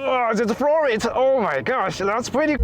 Oh, just floor it! Oh my gosh, that's pretty.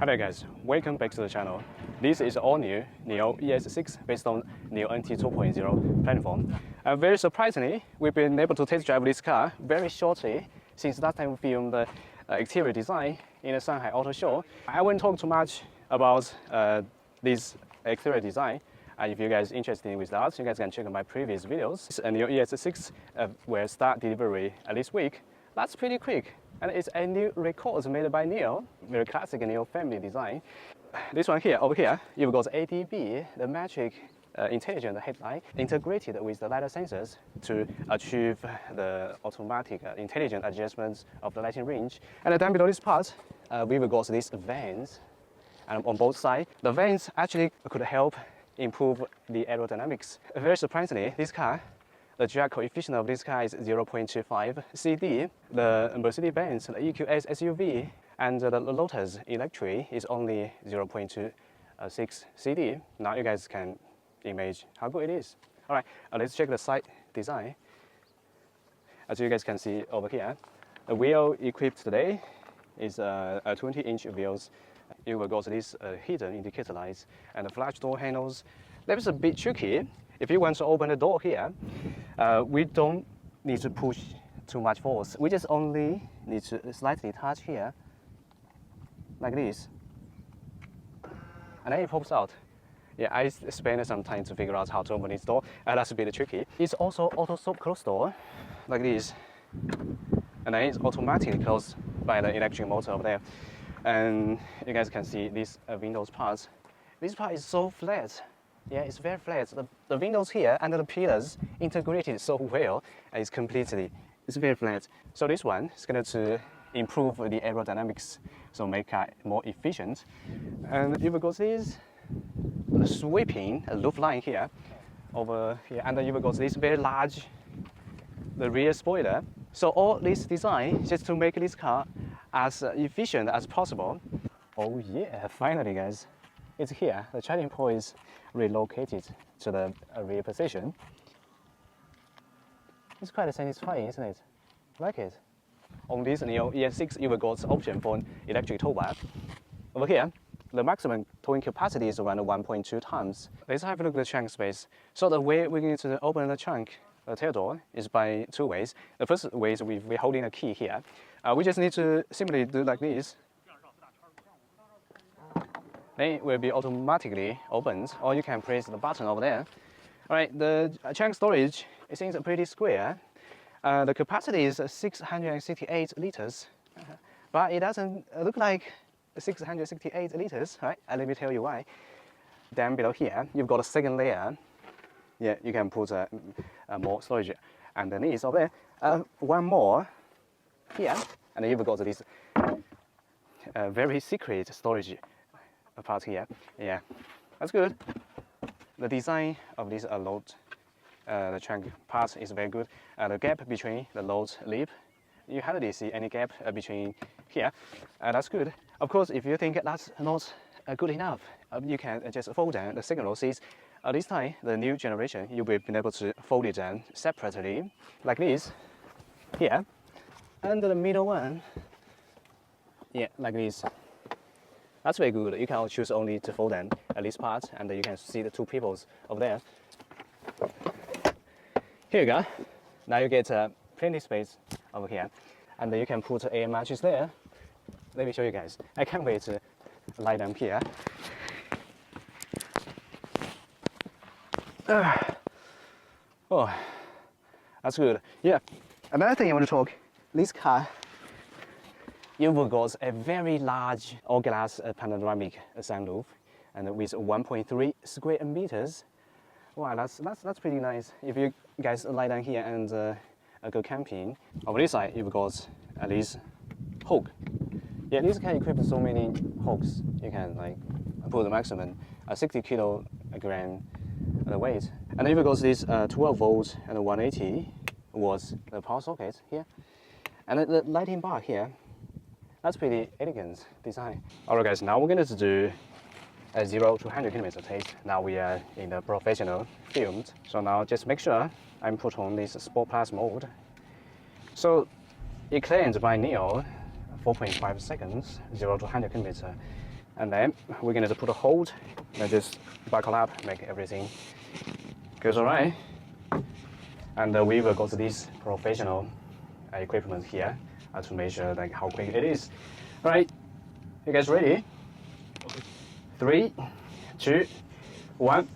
Hello guys, welcome back to the channel. This is all new NIO ES6 based on NIO NT 2.0 platform. Very surprisingly, we've been able to test drive this car very shortly since last time we filmed the exterior design in the Shanghai Auto Show. I won't talk too much about this exterior design. If you guys are interested with that, you guys can check my previous videos. NIO ES6 will start delivery this week. That's pretty quick. And it's a new record made by NIO, very classic NIO family design. This one here, over here, you've got ADB, the metric intelligent headlight, integrated with the lidar sensors to achieve the automatic intelligent adjustments of the lighting range. And down below this part, we've got these vents, and on both sides, the vents actually could help improve the aerodynamics. Very surprisingly, this car, the drag coefficient of this car is 0.25 CD. The Mercedes-Benz, the EQS SUV, and the Lotus Electric is only 0.26 CD. Now you guys can imagine how good it is. All right, let's check the side design. As you guys can see over here, the wheel equipped today is a 20-inch wheels. You will got this hidden indicator lights and the flash door handles. That is a bit tricky. If you want to open the door here, we don't need to push too much force. We just only need to slightly touch here, like this. And then it pops out. Yeah, I spent some time to figure out how to open this door, and that's a bit tricky. It's also auto stop close door, like this. And then it's automatically closed by the electric motor over there. And you guys can see these windows parts. This part is so flat. Yeah, it's very flat. The windows here and the pillars integrated so well, and it's very flat. So this one is going to improve the aerodynamics, so make it more efficient. And you've got this sweeping roof line here, over here, and then you've got this very large, the rear spoiler. So all this design just to make this car as efficient as possible. Oh yeah, finally guys. It's here. The charging port is relocated to the rear position. It's quite satisfying, isn't it? Like it. On this NIO ES6, you've got the option for an electric tow bar. Over here, the maximum towing capacity is around 1.2 tons. Let's have a look at the trunk space. So the way we're going to open the trunk, the tail door, is by two ways. The first way is we're holding a key here. We just need to simply do like this. Then it will be automatically opened, or you can press the button over there. All right, the trunk storage, it seems pretty square. The capacity is 668 liters, but it doesn't look like 668 liters, right? And let me tell you why. Down below here, you've got a second layer. Yeah, you can put more storage underneath over there. One more here, and then you've got this very secret storage part here. Yeah, that's good. The design of this load, the trunk part is very good. The gap between the load lip, you hardly see any gap between here. That's good. Of course, if you think that's not good enough, you can just fold down the second row seats. This time, the new generation, you will be able to fold it down separately, like this, here. And the middle one, yeah, like this. That's very good. You can choose only to fold down this part, and you can see the two peoples over there. Here you go. Now you get plenty space over here, and you can put air mattress there. Let me show you guys. I can't wait to lie down here. Oh, that's good. Yeah. Another thing I want to talk. This car, you've got a very large all-glass panoramic sunroof, and with 1.3 square meters. Wow, that's pretty nice. If you guys lie down here and go camping, over this side you've got this hook. Yeah, this can equip so many hooks. You can like put the maximum 60 kilogram the weight. And then if it goes this 12 volts and 180 was the power socket here. And the lighting bar here, that's pretty elegant design. Alright guys, now we're going to do a 0 to 100 kilometer test. Now we are in the professional field. So now just make sure I'm put on this Sport Plus mode. So it claims by NIO 4.5 seconds, 0 to 100 kilometer. And then we're going to put a hold and just buckle up, make everything goes alright. And we will go to this professional equipment here to measure like how quick it is. Alright, you guys ready? 3, 2, 1,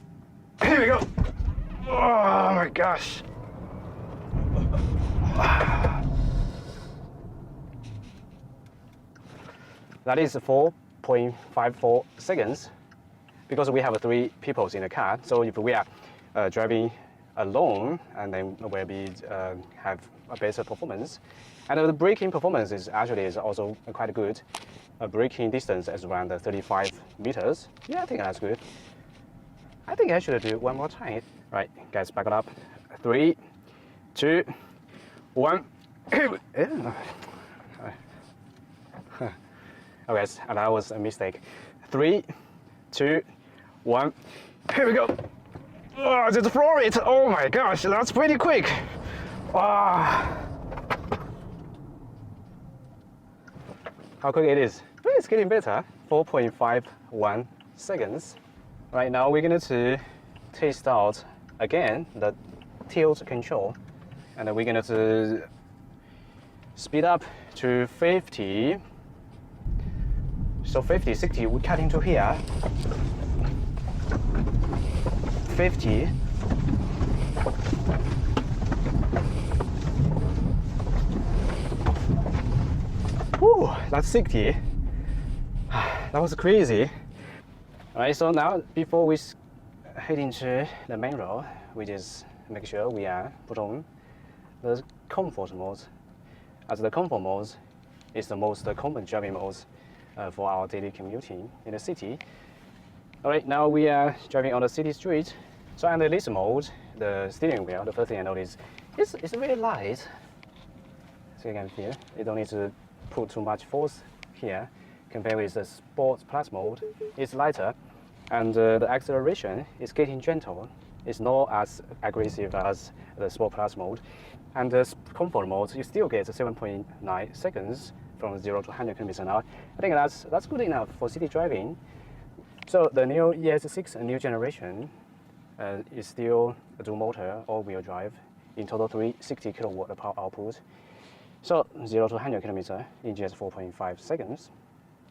here we go! Oh my gosh! That is 4.54 seconds because we have 3 people in the car. So if we are driving alone, and then we'll be have a better performance. And the braking performance is also quite good. Braking distance is around 35 meters. Yeah, I think that's good. I think I should do one more time. Right, guys, back it up. 3, 2, 1. Oh guys, and that was a mistake. 3, 2, 1. Here we go. Oh, just floor it. Oh my gosh, that's pretty quick. Ah. How quick it is. It's getting better. 4.51 seconds. Right now we're going to test out again the tilt control, and then we're going to speed up to 50. So 50, 60, we cut into here. 50. Whew, that's 60. That was crazy. Alright, so now before we head into the main road, we just make sure we are put on the comfort mode. As the comfort mode is the most common driving mode for our daily commuting in the city. Alright, now we are driving on the city street. So under this mode, the steering wheel, the first thing I notice, it's very light. So you can feel, you don't need to put too much force here. Compared with the Sport Plus mode, it's lighter, and the acceleration is getting gentle. It's not as aggressive as the Sport Plus mode. And the comfort mode, you still get 7.9 seconds from 0 to 100 km an hour. I think that's good enough for city driving. So the NIO ES6 new generation is still a dual motor all-wheel drive, in total 360 kilowatt power output. So 0 to 100 km in just 4.5 seconds.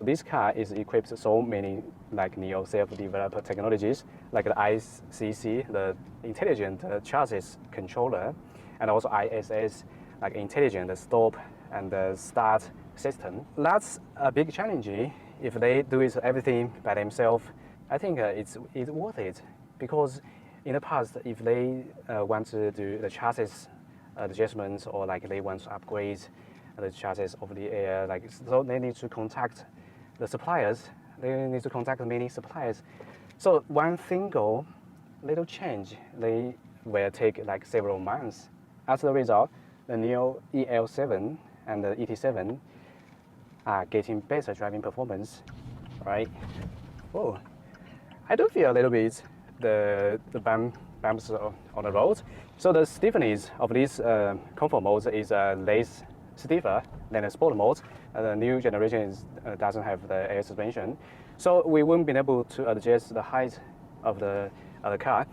This car is equipped with so many like NIO self-developed technologies, like the ICC, the intelligent chassis controller, and also ISS, like intelligent stop and start system. That's a big challenge. If they do it everything by themselves, I think it's worth it, because in the past, if they want to do the chassis adjustments, or like they want to upgrade the chassis over the air, like so they need to contact the suppliers. They need to contact many suppliers. So one single little change, they will take like several months. As a result, the NIO EL6 and the ET5 are getting better driving performance, right? Whoa, I do feel a little bit the bumps on the road. So the stiffness of this comfort mode is less stiffer than the sport mode. The new generation doesn't have the air suspension, so we won't be able to adjust the height of the car.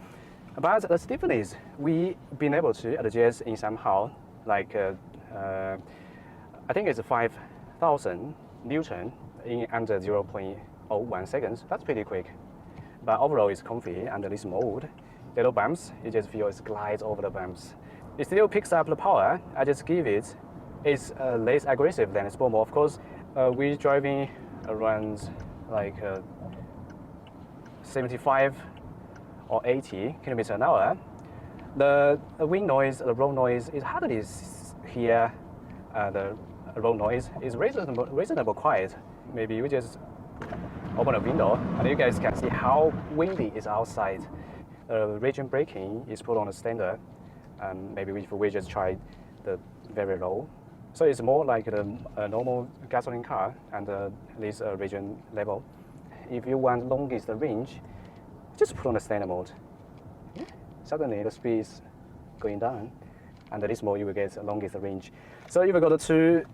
But the stiffness, we've been able to adjust in somehow, like I think it's 5,000 Newton in under 0.01 seconds. That's pretty quick. But overall, it's comfy under this mode. Little bumps, you just feel it glides over the bumps. It still picks up the power. I just give it. It's less aggressive than the sport mode. Of course, we're driving around like 75 or 80 kilometers an hour. The wind noise, the road noise is hardly hear. The road noise is reasonable quiet. Maybe we just open a window and you guys can see how windy it is outside. region braking is put on the standard. Maybe if we just try the very low. So it's more like a normal gasoline car and this region level. If you want longest range, just put on the standard mode. Suddenly the speed is going down, and this mode you will get longest range. So you will got the two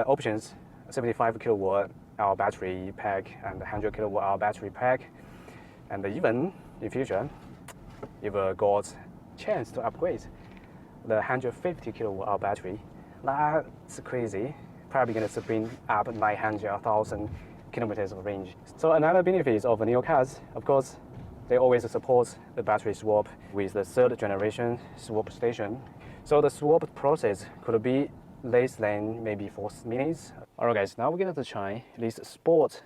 options: 75 kilowatt hour battery pack and 100 kilowatt hour battery pack. And even in future, you will got chance to upgrade the 150 kilowatt hour battery. That's crazy. Probably gonna bring up 900 or 1,000 kilometers of range. So another benefit of NIO cars, of course, they always support the battery swap with the third generation swap station. So the swap process could be less than maybe 4 minutes. Alright guys, now we're going to try this Sport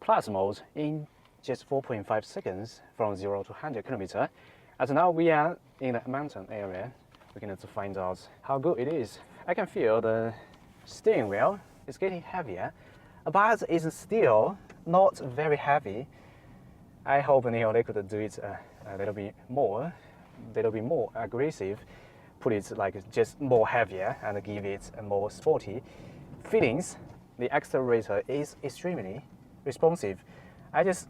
Plus mode in just 4.5 seconds from 0 to 100 kilometers. As now we are in a mountain area, we're going to find out how good it is. I can feel the steering wheel is getting heavier, but it's still not very heavy. I hope NIO they could do it a little bit more aggressive, put it like just more heavier and give it a more sporty feelings. The accelerator is extremely responsive. I just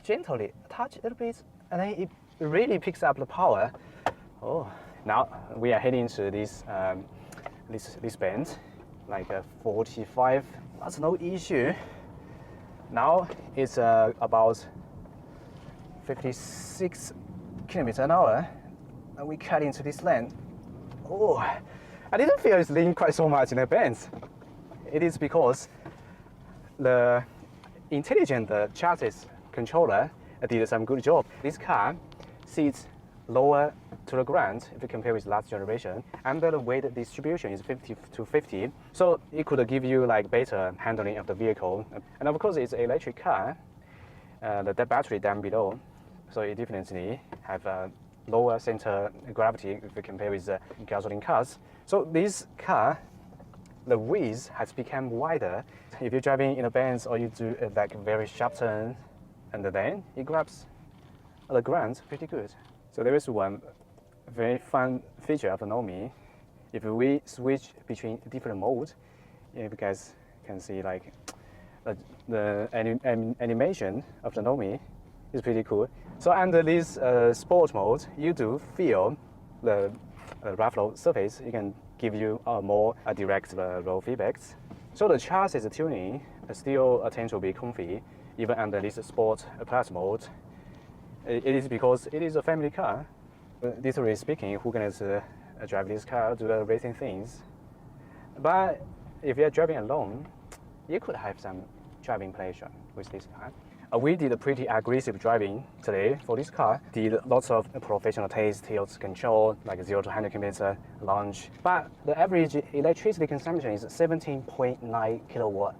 gently touch a little bit and then it really picks up the power. Oh, now we are heading to this this bend, like 45. That's no issue. Now it's about 56 kilometers an hour, and we cut into this lane. Oh, I didn't feel it's leaning quite so much in the bends. It is because the intelligent chassis controller did some good job. This car sits lower to the ground if you compare with last generation, and the weight distribution is 50 to 50, so it could give you like better handling of the vehicle. And of course, it's an electric car. The battery down below, so it definitely have a lower center gravity if you compare with gasoline cars. So this car, the width has become wider. If you're driving in a bend or you do like very sharp turn, and then it grabs the ground pretty good. So there is one very fun feature of the NIO. If we switch between different modes, you guys can see like the animation of the NIO is pretty cool. So under this sport mode, you do feel the rough road surface. It can give you more direct road feedbacks. So the chassis tuning still tends to be comfy even under this Sport Plus mode. It is because it is a family car. Literally speaking, who can drive this car, do the racing things? But if you're driving alone, you could have some driving pleasure with this car. We did a pretty aggressive driving today for this car. Did lots of professional taste, tilt control, like 0 to 100 km launch. But the average electricity consumption is 17.9 kilowatt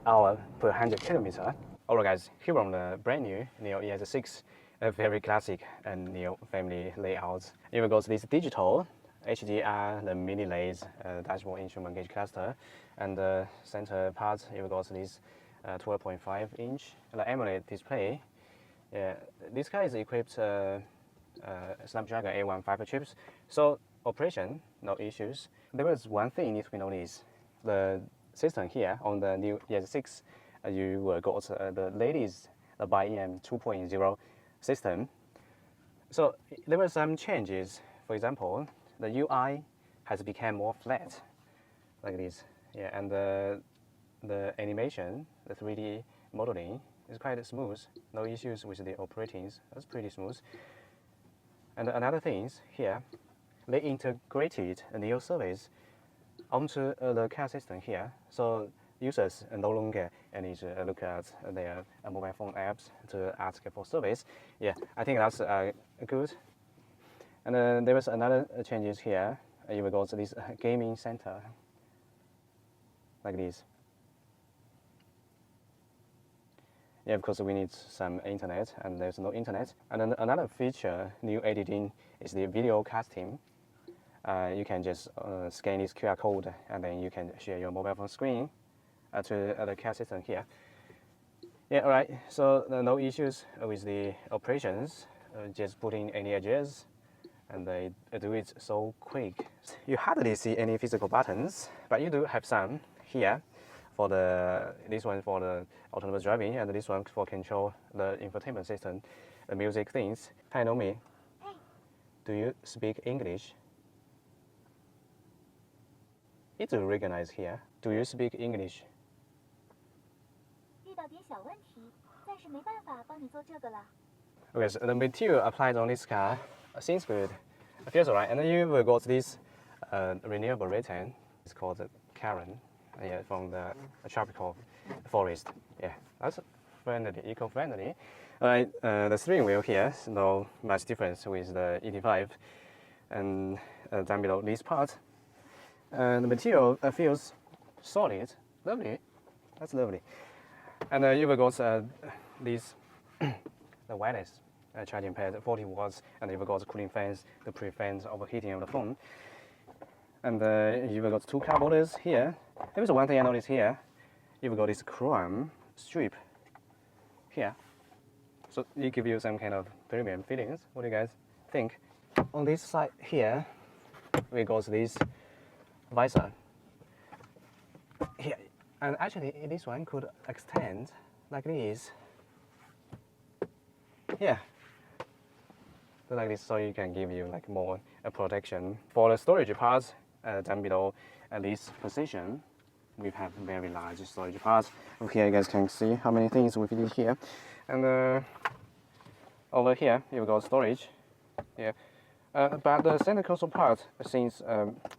hour per 100 km. Alright guys, here on the brand new NIO ES6, a very classic and NIO family layout. It goes this digital HDR, the mini LED dashboard instrument gauge cluster, and the center part it goes this 12.5 inch AMOLED display. This car is equipped Snapdragon 815 chips, so operation no issues. There was one thing you need to be noticed: the system here on the new ES6, you got the latest BIM 2.0 system. So there were some changes. For example, the UI has become more flat, like this. Yeah, and the animation, the 3D modeling is quite smooth. No issues with the operatings. That's pretty smooth. And another thing is here, they integrated a NIO service onto the car system here. So users no longer need to look at their mobile phone apps to ask for service. Yeah, I think that's good. And there was another changes here. You will go to this gaming center, like this. Yeah, of course we need some internet, and there's no internet. And then another feature, new editing, is the video casting. You can just scan this QR code, and then you can share your mobile phone screen to the car system here. Yeah, all right. So no issues with the operations just putting any edges, and they do it so quick. You hardly see any physical buttons, but you do have some here. For this one for the autonomous driving, and this one for control the infotainment system, the music things. Hi, Nomi. Do you speak English? It do recognize here. Do you speak English? 遇到点小问题，暂时没办法帮你做这个了。 Okay, so the material applied on this car seems good. It feels alright. And then you will got this renewable rattan. It's called Karen. Yeah, from the tropical forest. Yeah, that's friendly, eco-friendly. Alright, the steering wheel here, no much difference with the ET5. And down below this part, the material feels solid, lovely. That's lovely. And you will got these the wireless charging pad, 40 watts, and you've got cooling fans to prevent overheating of the phone. And you've got two cup holders here. There is one thing I noticed here. You've got this chrome strip here. So it gives you some kind of premium feelings. What do you guys think? On this side here, we got this visor here. And actually, this one could extend like this. Yeah. Like this, so you can give you like more protection. For the storage parts, down below at this position, we have very large storage parts. Over here, you guys can see how many things we fit here. And over here, you've got storage. Yeah. But the center console part seems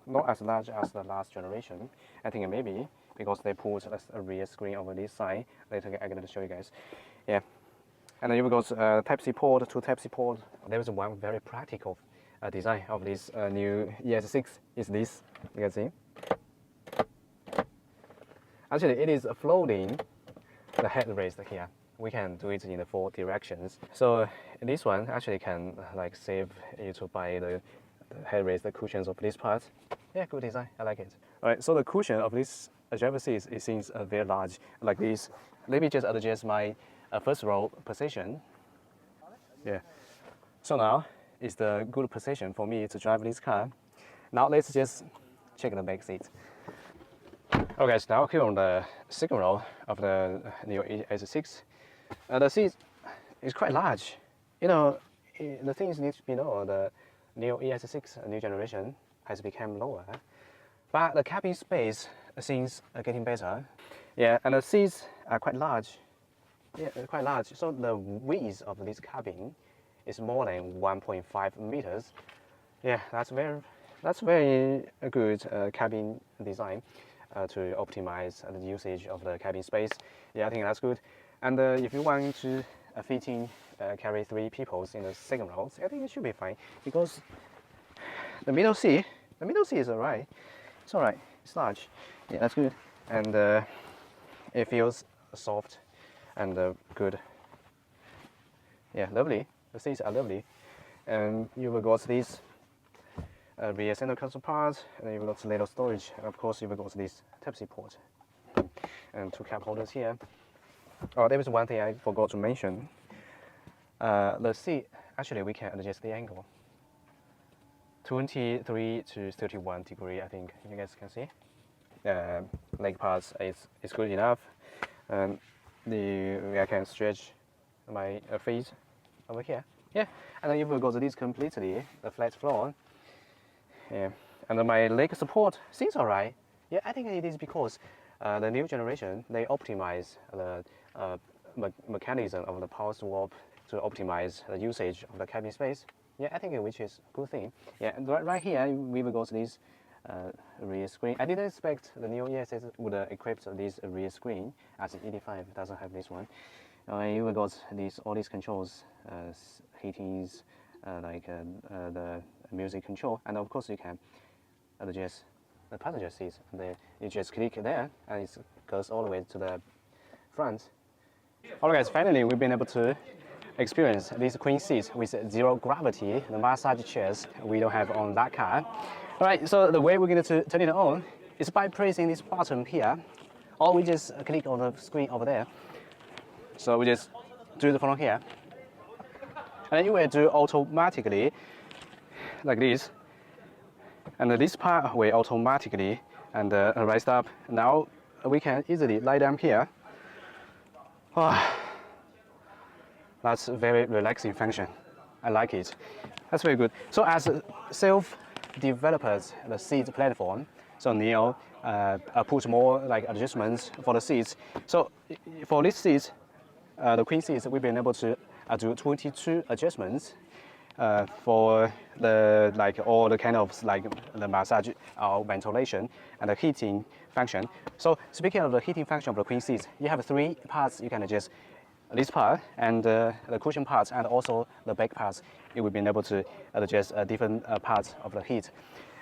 not as large as the last generation. I think maybe because they put a rear screen over this side. Later, I'm going to show you guys. Yeah. And then you've got Type-C port, two Type-C port. There is one very practical design of this new ES6 is this. You can see. Actually, it is floating the headrest here. We can do it in the 4 directions. So this one actually can like save you to buy the headrest, the cushions of this part. Yeah, good design. I like it. All right, so the cushion of this driver seat, it seems very large, like this. Let me just adjust my first row position. Yeah. So now is the good position for me to drive this car. Now let's just check the back seat. Okay, so now here on the second row of the NIO ES6, the seat is quite large. You know, the things need to be known. The NIO ES6 new generation has become lower, but the cabin space seems getting better. Yeah, and the seats are quite large. Yeah, quite large. So the width of this cabin is more than 1.5 meters. Yeah, that's very good cabin design to optimize the usage of the cabin space. Yeah, I think that's good. And if you want to fit in carry 3 people in the second row, I think it should be fine because the middle seat is alright. It's alright. It's large. Yeah, that's good. And it feels soft and good. Yeah, lovely. The seats are lovely. And you've got this rear center console part, and you've got little storage. And of course, you've got this Type-C port and 2 cup holders here. Oh, there was one thing I forgot to mention. The seat, actually, we can adjust the angle. 23 to 31 degree, I think you guys can see. Leg parts is good enough. And I can stretch my feet over here. Yeah, and then you've got this completely the flat floor. Yeah, and my leg support seems alright. Yeah, I think it is because the new generation they optimize the mechanism of the power swap to optimize the usage of the cabin space. Yeah, I think which is a good thing. Yeah, and right here we've got this rear screen. I didn't expect the new ES6 would equip this rear screen, as the ET5 doesn't have this one. You've got all these controls, heatings, like the music control, and of course you can adjust the passenger seats. You just click there, and it goes all the way to the front. Alright guys, finally we've been able to experience these queen seats with 0 gravity, the massage chairs we don't have on that car. Alright, so the way we're going to turn it on is by pressing this button here, or we just click on the screen over there. So we just do it from here. and it will do automatically like this. And this part will automatically and raise up. Now we can easily lie down here. Oh, that's a very relaxing function. I like it. That's very good. So as self-developers, the seat platform, so NIO puts more like adjustments for the seats. So for this seat, the queen seats, we've been able to do 22 adjustments for the all the kind of the massage or ventilation and the heating function. So speaking of the heating function of the queen seats, you have 3 parts you can adjust. This part and the cushion parts and also the back parts, you will be able to adjust different parts of the heat.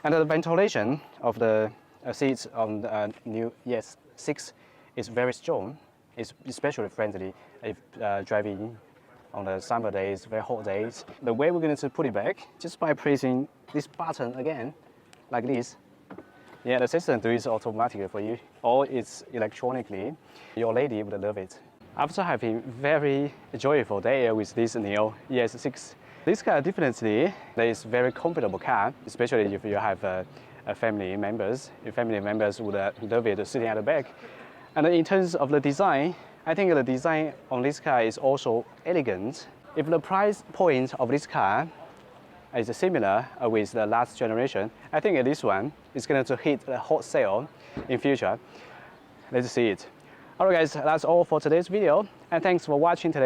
And the ventilation of the seats on the NIO ES6 is very strong. It's especially friendly if driving on the summer days, very hot days. The way we're going to put it back, just by pressing this button again, like this. Yeah, the system does it automatically for you, or it's electronically. Your lady would love it. After having very joyful day with this NIO ES6, this car definitely is very comfortable car, especially if you have family members. Your family members would love it sitting at the back. And in terms of the design, I think the design on this car is also elegant. If the price point of this car is similar with the last generation, I think this one is going to hit the hot sale in future. Let's see it. Alright guys, that's all for today's video, and thanks for watching today.